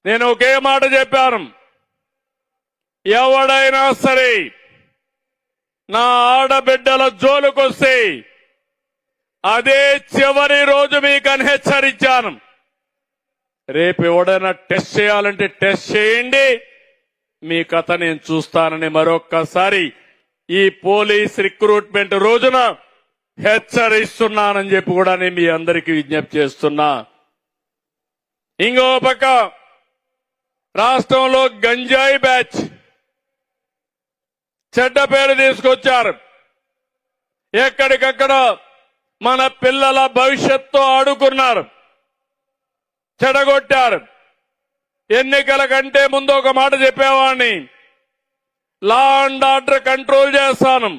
నేను ఒకే మాట చెప్పాను, ఎవడైనా సరే నా ఆడబిడ్డల జోలుకొస్తే అదే చివరి రోజు మీకని హెచ్చరించాను. రేపు ఎవడైనా టెస్ట్ చేయాలంటే టెస్ట్ చేయండి, మీ కథ నేను చూస్తానని మరొక్కసారి ఈ పోలీస్ రిక్రూట్మెంట్ రోజున హెచ్చరిస్తున్నానని చెప్పి కూడా నేను మీ అందరికీ విజ్ఞప్తి చేస్తున్నా. ఇంకో పక్క రాష్ట్రంలో గంజాయి బ్యాచ్ చెడ్డ పేరు తీసుకొచ్చారు. ఎక్కడికక్కడ మన పిల్లల భవిష్యత్తు ఆడుకున్నారు, చెడగొట్టారు. ఎన్నికల కంటే ముందు ఒక మాట చెప్పేవాడిని, లా అండ్ ఆర్డర్ కంట్రోల్ చేస్తాను,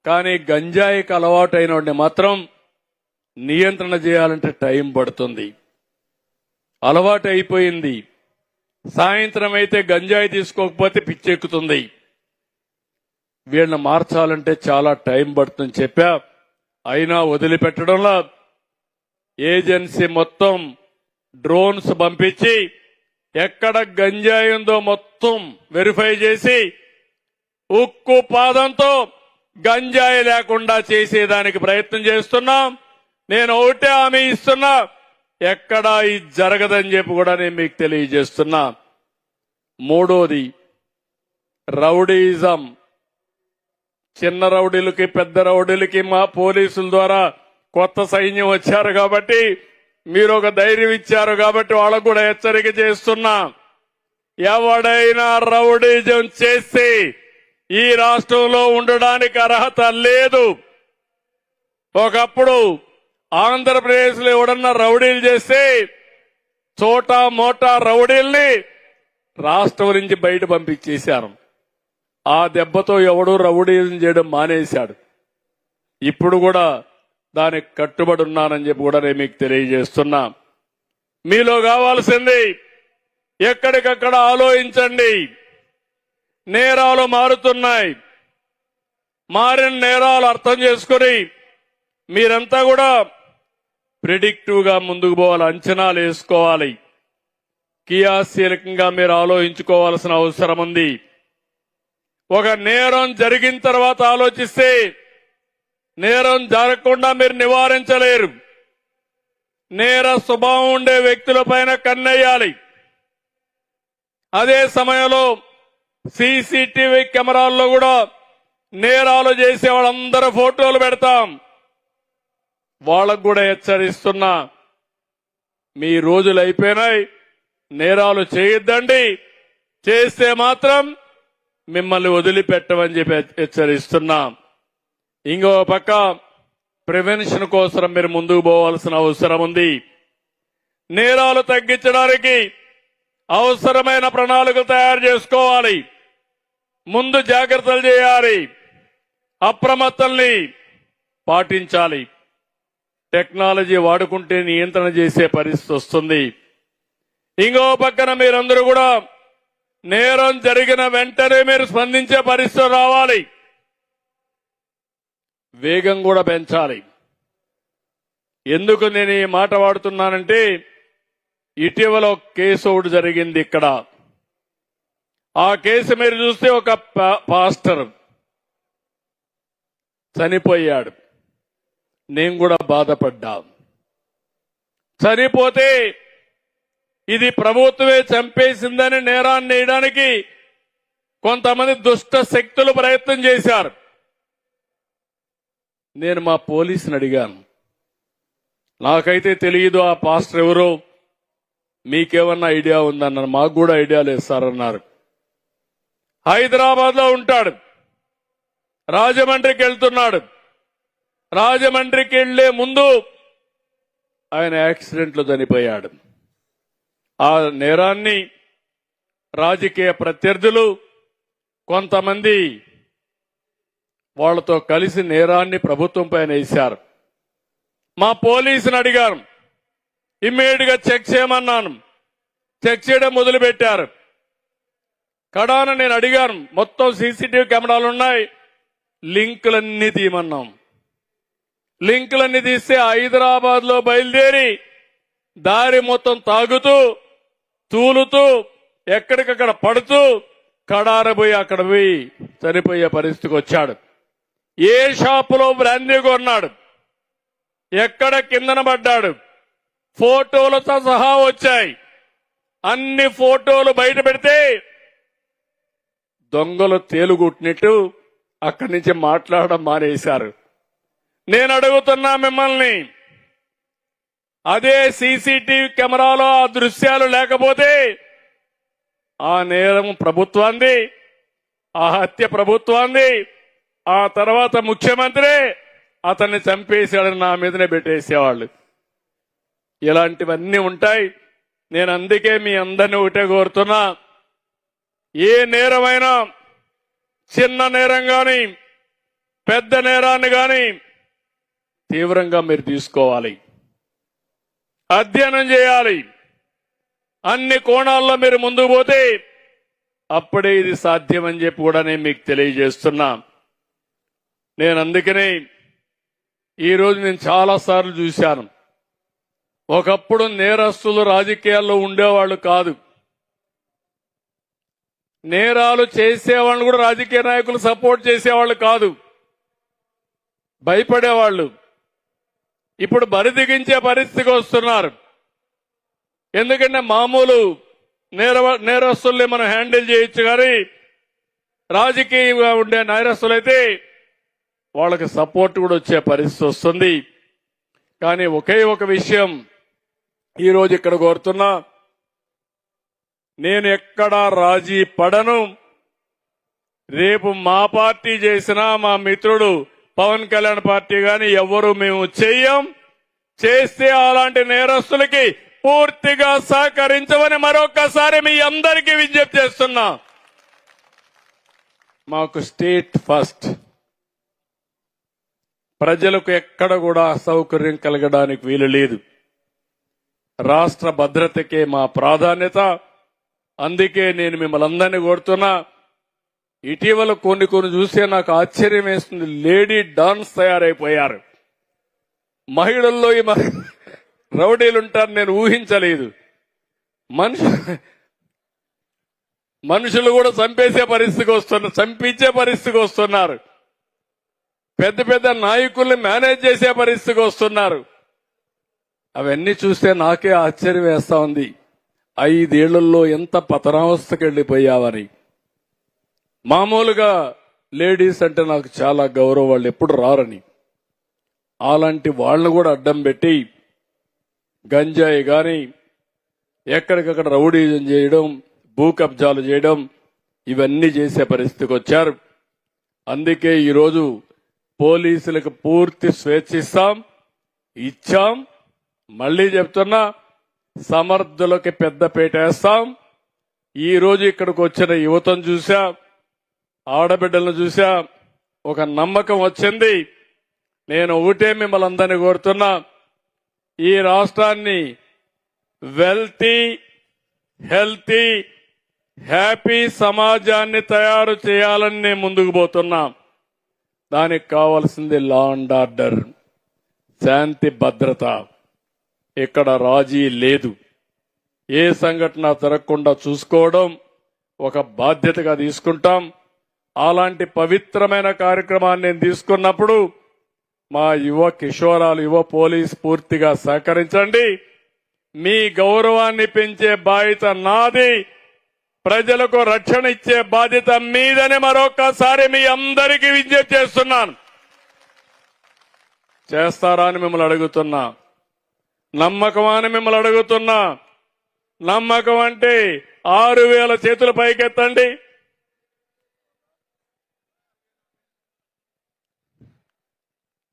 కానీ గంజాయికి అలవాటైన వాడిని మాత్రం నియంత్రణ చేయాలంటే టైం పడుతుంది. అలవాటు అయిపోయింది. సాయంత్రం అయితే గంజాయి తీసుకోకపోతే పిచ్చెక్కుతుంది. వీళ్ళని మార్చాలంటే చాలా టైం పడుతుందని చెప్పా. అయినా వదిలిపెట్టడంలో ఏజెన్సీ మొత్తం డ్రోన్స్ పంపించి ఎక్కడ గంజాయి ఉందో మొత్తం వెరిఫై చేసి ఉక్కు పాదంతో గంజాయి లేకుండా చేసేదానికి ప్రయత్నం చేస్తున్నాం. నేను ఒకటే హామీ ఇస్తున్నా, ఎక్కడా ఇది జరగదని చెప్పి కూడా నేను మీకు తెలియజేస్తున్నా. మూడోది రౌడీయిజం. చిన్న రౌడీలకి పెద్ద రౌడీలకి మా పోలీసుల ద్వారా కొత్త సైన్యం వచ్చారు కాబట్టి, మీరు ఒక ధైర్యం ఇచ్చారు కాబట్టి వాళ్ళకు కూడా హెచ్చరిక చేస్తున్నా. ఎవడైనా రౌడీజం చేస్తే ఈ రాష్ట్రంలో ఉండడానికి అర్హత లేదు. ఒకప్పుడు ఆంధ్రప్రదేశ్ లో ఎవడన్నా రౌడీలు చేస్తే చోటా మోటా రౌడీల్ని రాష్ట్రం నుంచి బయట పంపించేశారు. ఆ దెబ్బతో ఎవడూ రౌడీలు చేయడం మానేశాడు. ఇప్పుడు కూడా దానికి కట్టుబడి ఉన్నానని చెప్పి కూడా నేను మీకు తెలియజేస్తున్నా. మీలో కావాల్సింది ఎక్కడికక్కడ ఆలోచించండి. నేరాలు మారుతున్నాయి. మారిన నేరాలు అర్థం చేసుకుని మీరంతా కూడా ప్రిడిక్టివ్ గా ముందుకు పోవాలి, అంచనాలు వేసుకోవాలి. క్రియాశీలకంగా మీరు ఆలోచించుకోవాల్సిన అవసరం ఉంది. ఒక నేరం జరిగిన తర్వాత ఆలోచిస్తే నేరం జరగకుండా మీరు నివారించలేరు. నేర స్వభావం ఉండే వ్యక్తుల పైన కన్నెయ్యాలి. అదే సమయంలో సీసీటీవీ కెమెరాల్లో కూడా నేరాలు చేసే వాళ్ళందరూ ఫోటోలు పెడతాం. వాళ్ళకు కూడా హెచ్చరిస్తున్నా, మీ రోజులు అయిపోయినాయి, నేరాలు చేయొద్దండి. చేస్తే మాత్రం మిమ్మల్ని వదిలిపెట్టమని చెప్పి హెచ్చరిస్తున్నా. ఇంకో పక్క ప్రివెన్షన్ కోసం మీరు ముందుకు పోవాల్సిన అవసరం ఉంది. నేరాలు తగ్గించడానికి అవసరమైన ప్రణాళికలు తయారు చేసుకోవాలి. ముందు జాగ్రత్తలు చేయాలి. అప్రమత్తల్ని పాటించాలి. టెక్నాలజీ వాడుకుంటే నియంత్రణ చేసే పరిస్థితి వస్తుంది. ఇంకో పక్కన మీరందరూ కూడా నేరం జరిగిన వెంటనే మీరు స్పందించే పరిస్థితి రావాలి. వేగం కూడా పెంచాలి. ఎందుకు నేను ఈ మాట వాడుతున్నానంటే, ఇటీవల ఒక కేసు ఒకటి జరిగింది ఇక్కడ. ఆ కేసు మీరు చూస్తే ఒక పాస్టర్ చనిపోయాడు. నేను కూడా బాధపడ్డా. చనిపోతే ఇది ప్రభుత్వమే చంపేసిందని నేరాన్ని వేయడానికి కొంతమంది దుష్ట శక్తులు ప్రయత్నం చేశారు. నేను మా పోలీసుని అడిగాను, నాకైతే తెలియదు ఆ పాస్టర్ ఎవరో, మీకేమన్నా ఐడియా ఉందన్నారు. మాకు కూడా ఐడియా లేదు సార్ అన్నారు. హైదరాబాద్ లో ఉంటాడు, రాజమండ్రికి వెళ్తున్నాడు. రాజమండ్రికి వెళ్లే ముందు ఆయన యాక్సిడెంట్ లో చనిపోయాడు. ఆ నేరాన్ని రాజకీయ ప్రత్యర్థులు కొంతమంది వాళ్లతో కలిసి నేరాన్ని ప్రభుత్వం పైన వేశారు. మా పోలీసుని అడిగాను, ఇమ్మీడియట్ గా చెక్ చేయమన్నాను. చెక్ చేయడం మొదలుపెట్టారు. కడాన నేను అడిగాను, మొత్తం సీసీటీవీ కెమెరాలు ఉన్నాయి, లింకులన్నీ తీయమన్నాం. లింకులన్నీ తీస్తే హైదరాబాద్ లో బయలుదేరి దారి మొత్తం తాగుతూ తూలుతూ ఎక్కడికక్కడ పడుతూ కడారబోయి అక్కడ పోయి చనిపోయే పరిస్థితికి వచ్చాడు. ఏ షాపులో బ్రాందీ కొన్నాడు, ఎక్కడ కిందన పడ్డాడు, ఫోటోలతో సహా వచ్చాయి. అన్ని ఫోటోలు బయట పెడితే దొంగలు తేలుగుట్టినట్టు అక్కడి నుంచి మాట్లాడడం మానేశారు. నేను అడుగుతున్నా మిమ్మల్ని, అదే సీసీటీవీ కెమెరాలో ఆ దృశ్యాలు లేకపోతే ఆ నేరం ప్రభుత్వాన్ని, ఆ హత్య ప్రభుత్వాన్ని, ఆ తర్వాత ముఖ్యమంత్రి అతన్ని చంపేశాడని నా మీదనే పెట్టేసేవాళ్ళు. ఇలాంటివన్నీ ఉంటాయి. నేను అందుకే మీ అందరినీ ఒకటే కోరుతున్నా, ఏ నేరమైనా, చిన్న నేరం గాని పెద్ద నేరాన్ని గాని తీవ్రంగా మీరు తీసుకోవాలి, అధ్యయనం చేయాలి. అన్ని కోణాల్లో మీరు ముందుకు పోతే అప్పుడే ఇది సాధ్యమని చెప్పి కూడా నేను మీకు తెలియజేస్తున్నా. నేను అందుకనే ఈరోజు నేను చాలాసార్లు చూశాను, ఒకప్పుడు నేరస్తులు రాజకీయాల్లో ఉండేవాళ్ళు కాదు, నేరాలు చేసేవాళ్ళు కూడా రాజకీయ నాయకులు సపోర్ట్ చేసేవాళ్ళు కాదు, భయపడేవాళ్ళు. ఇప్పుడు బరిదిగించే పరిస్థితికి వస్తున్నారు. ఎందుకంటే మామూలు నేరస్తుల్ని మనం హ్యాండిల్ చేయొచ్చు, కానీ రాజకీయంగా ఉండే నేరస్తులైతే వాళ్ళకి సపోర్ట్ కూడా వచ్చే పరిస్థితి వస్తుంది. కానీ ఒకే ఒక విషయం ఈరోజు ఇక్కడ కోరుతున్నా, నేను ఎక్కడా రాజీ పడను. రేపు మా పార్టీ చేసినా, మా మిత్రుడు పవన్ కళ్యాణ్ పార్టీ గాని ఎవరు మేము చెయ్యం. చేస్తే అలాంటి నేరస్తులకి పూర్తిగా సహకరించమని మరొకసారి మీ అందరికీ విజ్ఞప్తి చేస్తున్నా. మాకు స్టేట్ ఫస్ట్, ప్రజలకు ఎక్కడ కూడా అసౌకర్యం కలగడానికి వీలు లేదు. రాష్ట్ర భద్రతకే మా ప్రాధాన్యత. అందుకే నేను మిమ్మల్ని అందరినీ కోరుతున్నా. ఇటీవల కొన్ని చూసే నాకు ఆశ్చర్యం వేస్తుంది. లేడీ డాన్స్ తయారైపోయారు. మహిళల్లో ఈ రౌడీలు ఉంటారు నేను ఊహించలేదు. మనుషులు కూడా చంపించే పరిస్థితికి వస్తున్నారు. పెద్ద పెద్ద నాయకుల్ని మేనేజ్ చేసే పరిస్థితికి వస్తున్నారు. అవన్నీ చూస్తే నాకే ఆశ్చర్యం వేస్తా ఉంది. 5 ఏళ్లలో ఎంత పతనావస్థకి వెళ్లిపోయావని. మామూలుగా లేడీస్ అంటే నాకు చాలా గౌరవం, వాళ్ళు ఎప్పుడు రారని. అలాంటి వాళ్ళను కూడా అడ్డం పెట్టి గంజాయి గాని ఎక్కడికక్కడ రౌడీజం చేయడం, భూ కబ్జాలు చేయడం, ఇవన్నీ చేసే పరిస్థితికి వచ్చారు. అందుకే ఈరోజు పోలీసులకు పూర్తి స్వేచ్ఛ ఇచ్చాం. మళ్లీ చెప్తున్నా, సమర్థులకి పెద్దపీట వేస్తాం. ఈ రోజు ఇక్కడికి వచ్చిన యువతను చూసా, ఆడబిడ్డలను చూసా, ఒక నమ్మకం వచ్చింది. నేను ఒకటే మిమ్మల్ని అందరినీ కోరుతున్నా, ఈ రాష్ట్రాన్ని వెల్తీ, హెల్తీ, హ్యాపీ సమాజాన్ని తయారు చేయాలని నేను ముందుకు పోతున్నా. దానికి కావాల్సింది లా అండ్ ఆర్డర్, శాంతి భద్రత. ఇక్కడ రాజీ లేదు. ఏ సంఘటన జరగకుండా చూసుకోవడం ఒక బాధ్యతగా తీసుకుంటాం. అలాంటి పవిత్రమైన కార్యక్రమాన్ని నేను తీసుకున్నప్పుడు మా యువ కిషోరాలు, యువ పోలీస్ పూర్తిగా సహకరించండి. మీ గౌరవాన్ని పెంచే బాధ్యత నాది. ప్రజలకు రక్షణ ఇచ్చే బాధ్యత మీదని మరొకసారి మీ అందరికీ విజ్ఞప్తి చేస్తున్నాను. చేస్తారా అని మిమ్మల్ని అడుగుతున్నా. నమ్మకమా అని మిమ్మల్ని అడుగుతున్నా. నమ్మకం అంటే 6,000 చేతుల పైకెత్తండి.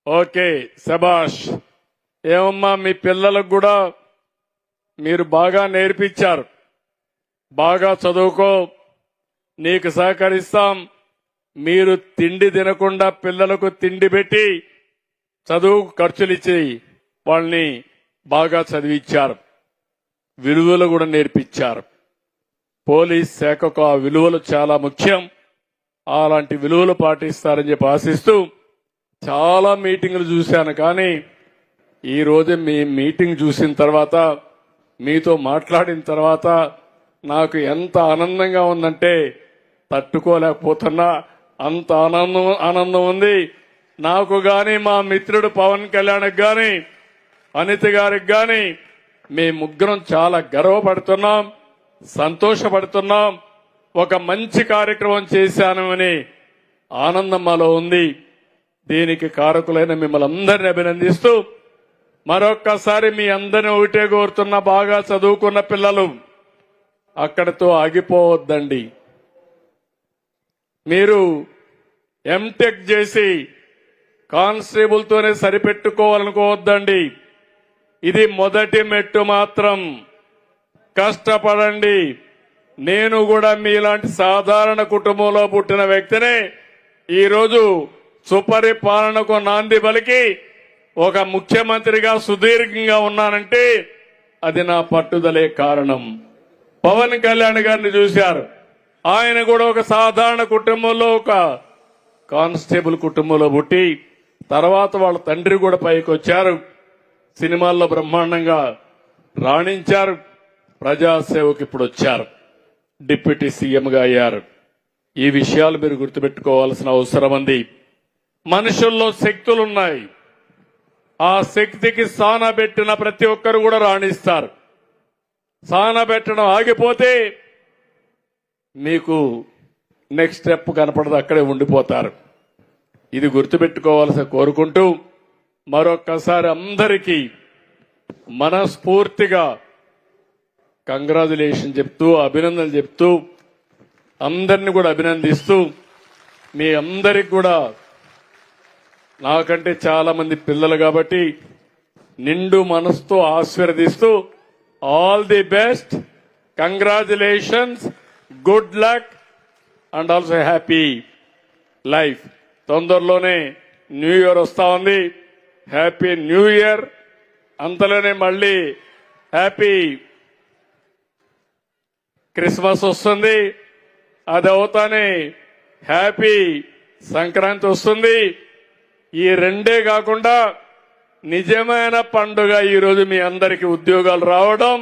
ఓకే, శబాష్. ఏమమ్మా, మీ పిల్లలకు కూడా మీరు బాగా నేర్పించారు. బాగా చదువుకో, నీకు సహకరిస్తాం. మీరు తిండి తినకుండా పిల్లలకు తిండి పెట్టి చదువు ఖర్చులు ఇచ్చి వాళ్ళని బాగా చదివించారు. విలువలు కూడా నేర్పించారు. పోలీస్ శాఖకు ఆ విలువలు చాలా ముఖ్యం. అలాంటి విలువలు పాటిస్తారని చెప్పి ఆశిస్తూ చాలా మీటింగులు చూశాను. కానీ ఈ రోజు మీ మీటింగ్ చూసిన తర్వాత, మీతో మాట్లాడిన తర్వాత నాకు ఎంత ఆనందంగా ఉందంటే తట్టుకోలేకపోతున్నా. అంత ఆనందం ఉంది నాకు గాని, మా మిత్రుడు పవన్ కళ్యాణ్కి గాని, అనిత గారికి గాని. మీ ముగ్గురం చాలా గర్వపడుతున్నాం, సంతోషపడుతున్నాం. ఒక మంచి కార్యక్రమం చేశాను అని ఆనందం మాలో ఉంది. దీనికి కారకులైన మిమ్మల్ని అందరినీ అభినందిస్తూ మరొక్కసారి మీ అందరిని ఒకటే కోరుతున్నా, బాగా చదువుకున్న పిల్లలు అక్కడితో ఆగిపోవద్దండి. మీరు ఎంటెక్ చేసి కానిస్టేబుల్తోనే సరిపెట్టుకోవాలనుకోవద్దండి. ఇది మొదటి మెట్టు మాత్రం. కష్టపడండి. నేను కూడా మీలాంటి సాధారణ కుటుంబంలో పుట్టిన వ్యక్తినే. ఈరోజు సుపరిపాలనకు నాంది పలికి ఒక ముఖ్యమంత్రిగా సుదీర్ఘంగా ఉన్నానంటే అది నా పట్టుదలే కారణం. పవన్ కళ్యాణ్ గారిని చూశారు. ఆయన కూడా ఒక సాధారణ కుటుంబంలో, ఒక కానిస్టేబుల్ కుటుంబంలో పుట్టి తర్వాత వాళ్ళ తండ్రి కూడా పైకి వచ్చారు. సినిమాల్లో బ్రహ్మాండంగా రాణించారు. ప్రజాసేవకు ఇప్పుడు వచ్చారు. డిప్యూటీ సీఎంగా అయ్యారు. ఈ విషయాలు మీరు గుర్తుపెట్టుకోవాల్సిన అవసరం ఉంది. మనుషుల్లో శక్తులున్నాయి. ఆ శక్తికి సానబెట్టిన ప్రతి ఒక్కరు కూడా రాణిస్తారు. సానబెట్టడం ఆగిపోతే మీకు నెక్స్ట్ స్టెప్ కనపడదు, అక్కడే ఉండిపోతారు. ఇది గుర్తుపెట్టుకోవాల్సి కోరుకుంటూ మరొక్కసారి అందరికీ మనస్ఫూర్తిగా కంగ్రాచులేషన్ చెప్తూ, అభినందనలు చెప్తూ, అందరిని కూడా అభినందిస్తూ, మీ అందరికి కూడా నాకంటే చాలా మంది పిల్లలు కాబట్టి నిండు మనసుతో ఆశీర్వదిస్తూ all the best, congratulations, good luck and also happy life. తొందరలోనే న్యూ ఇయర్ వస్తా ఉంది. Happy new year. అంతలోనే మళ్ళీ హ్యాపీ క్రిస్మస్ వస్తుంది. అది అవుతానే హ్యాపీ సంక్రాంతి వస్తుంది. ఈ రెండే కాకుండా నిజమైన పండుగ ఈరోజు మీ అందరికీ ఉద్యోగాలు రావడం,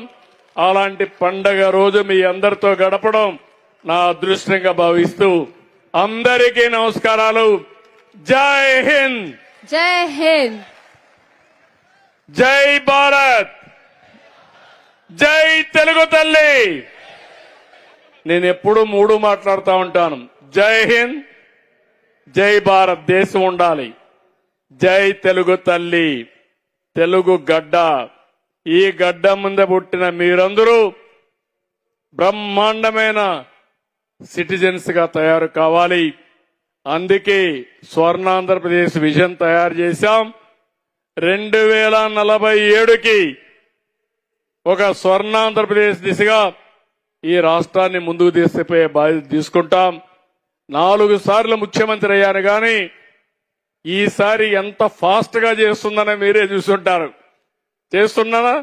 అలాంటి పండగ రోజు మీ అందరితో గడపడం నా అదృష్టంగా భావిస్తూ అందరికీ నమస్కారాలు. జై హింద్, జై హింద్, జై భారత్, జై తెలుగు తల్లి. నేను ఎప్పుడు మూడు మాట్లాడుతూ ఉంటాను. జై హింద్, జై భారత్, దేశం ఉండాలి. జై తెలుగు తల్లి, తెలుగు గడ్డ. ఈ గడ్డ ముందు పుట్టిన మీరందరూ బ్రహ్మాండమైన సిటిజన్స్ గా తయారు కావాలి. అందుకే స్వర్ణాంధ్రప్రదేశ్ విజన్ తయారు చేశాం. 2047కి ఒక స్వర్ణాంధ్రప్రదేశ్ దిశగా ఈ రాష్ట్రాన్ని ముందుకు తీసుకుపోయే బాధ్యత తీసుకుంటాం. 4 సార్లు ముఖ్యమంత్రి అయ్యాను గాని ఈసారి ఎంత ఫాస్ట్ గా చేస్తుందని మీరే చూస్తుంటారు. చేస్తున్నామా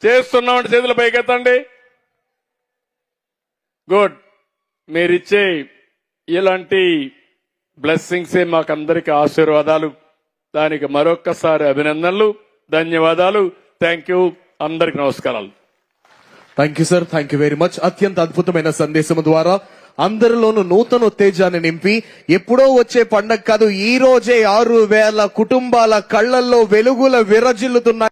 చేస్తున్నామంటే చేతుల పైకెత్తండి. గుడ్. మీరిచ్చే ఇలాంటి బ్లెస్సింగ్సే మాకందరికీ ఆశీర్వాదాలు. దానికి మరొక్కసారి అభినందనలు, ధన్యవాదాలు. Thank you. అందరికి నమస్కారాలు. Thank you sir, thank you very much. అత్యంత అద్భుతమైన సందేశం ద్వారా అందరిలోనూ నూతన ఉత్తేజాన్ని నింపి ఎప్పుడో వచ్చే పండగ కాదు, ఈ రోజే 6,000 కుటుంబాల కళ్లల్లో వెలుగుల విరజిల్లుతున్నాయి.